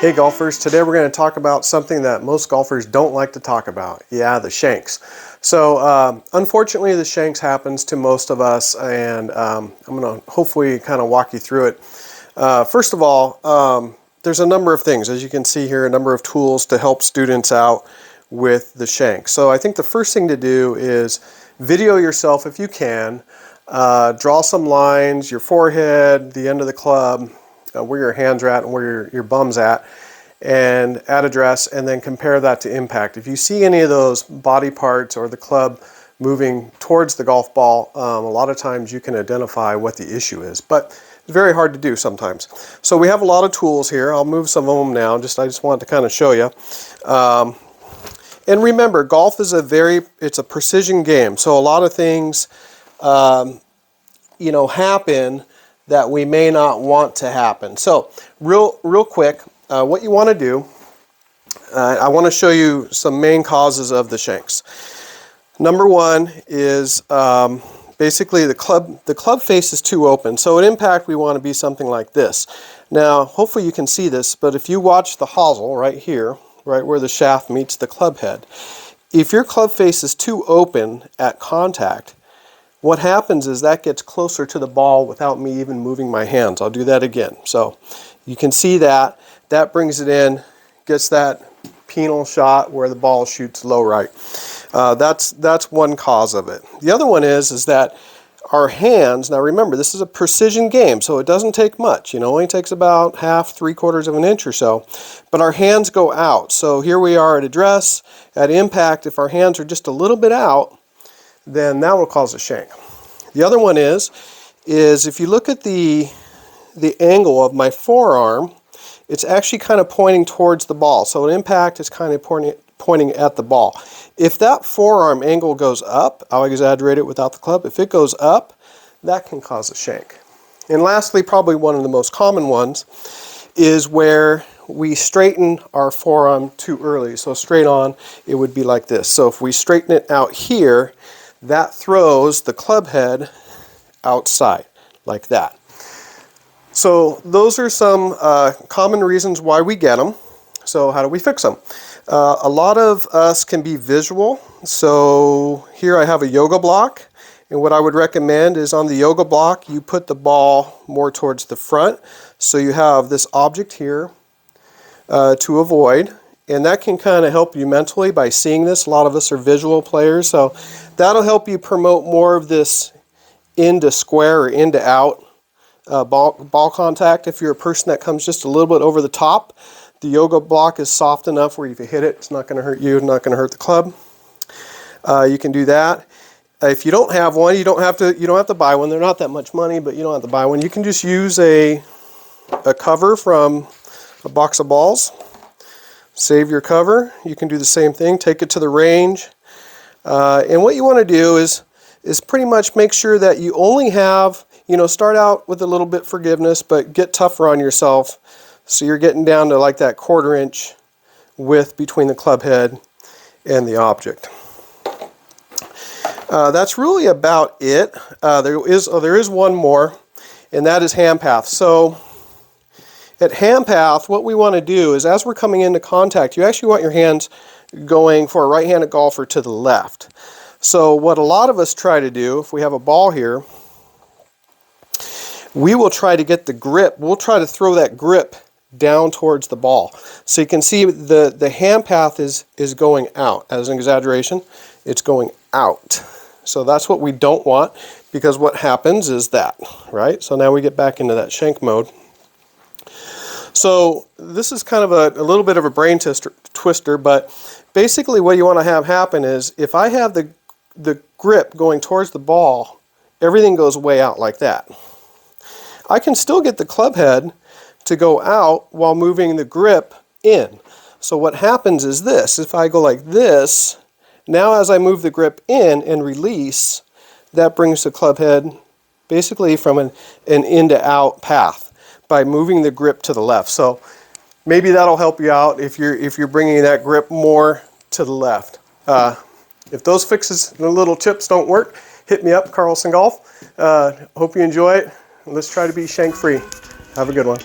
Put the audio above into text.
Hey golfers, today we're going to talk about something that most golfers don't like to talk about. Yeah, the shanks. So unfortunately the shanks happens to most of us, and I'm going to hopefully kind of walk you through it. First of all, there's a number of things, as you can see here, a number of tools to help students out with the shank. So I think the first thing to do is video yourself if you can. Draw some lines, your forehead, the end of the club, where your hands are at and where your bum's at, and at address, and then compare that to impact. If you see any of those body parts or the club moving towards the golf ball, a lot of times you can identify what the issue is, but it's very hard to do sometimes. So we have a lot of tools here. I'll move some of them now. I just wanted to kind of show you. And remember, golf is it's a precision game. So a lot of things, happen that we may not want to happen. So real quick, what you want to do, I want to show you some main causes of the shanks. Number one is basically the club face is too open. So at impact we want to be something like this. Now hopefully you can see this, but if you watch the hosel right here, right where the shaft meets the club head, if your club face is too open at contact, what happens is that gets closer to the ball without me even moving my hands. I'll do that again. So you can see that brings it in, gets that penal shot where the ball shoots low right. That's one cause of it. The other one is that our hands, now remember this is a precision game, so it doesn't take much. It only takes about half, 3/4 of an inch or so, but our hands go out. So here we are at address, at impact. If our hands are just a little bit out, then that will cause a shank. The other one is if you look at the angle of my forearm, it's actually kind of pointing towards the ball. So an impact is kind of pointing at the ball. If that forearm angle goes up, I'll exaggerate it without the club, if it goes up, that can cause a shank. And lastly, probably one of the most common ones is where we straighten our forearm too early. So straight on, it would be like this. So if we straighten it out here, that throws the club head outside, like that. So those are some common reasons why we get them. So how do we fix them? A lot of us can be visual. So here I have a yoga block, and what I would recommend is on the yoga block you put the ball more towards the front, so you have this object here to avoid, and that can kind of help you mentally by seeing this. A lot of us are visual players, so that'll help you promote more of this into square or into out ball contact. If you're a person that comes just a little bit over the top, the yoga block is soft enough where if you hit it, it's not going to hurt you, not going to hurt the club. You can do that. If you don't have one, you don't have to buy one. They're not that much money, but you don't have to buy one. You can just use a cover from a box of balls. Save your cover. You can do the same thing. Take it to the range. And what you want to do is pretty much make sure that you only have, start out with a little bit forgiveness, but get tougher on yourself. So you're getting down to like that 1/4 inch width between the club head and the object. That's really about it. There is one more, and that is hand path. So at hand path, what we want to do is as we're coming into contact, you actually want your hands going for a right-handed golfer to the left. So what a lot of us try to do, if we have a ball here, we will try to get the grip. We'll try to throw that grip down towards the ball. So you can see the hand path is going out. As an exaggeration, it's going out. So that's what we don't want, because what happens is that, right? So now we get back into that shank mode. So this is kind of a little bit of a brain twister, but basically what you want to have happen is if I have the grip going towards the ball, everything goes way out like that. I can still get the club head to go out while moving the grip in. So what happens is this: if I go like this, now as I move the grip in and release, that brings the club head basically from an in to out path by moving the grip to the left. So maybe that'll help you out if you're bringing that grip more to the left. If those fixes, the little tips don't work, hit me up, Carlson Golf. Hope you enjoy it. Let's try to be shank free. Have a good one.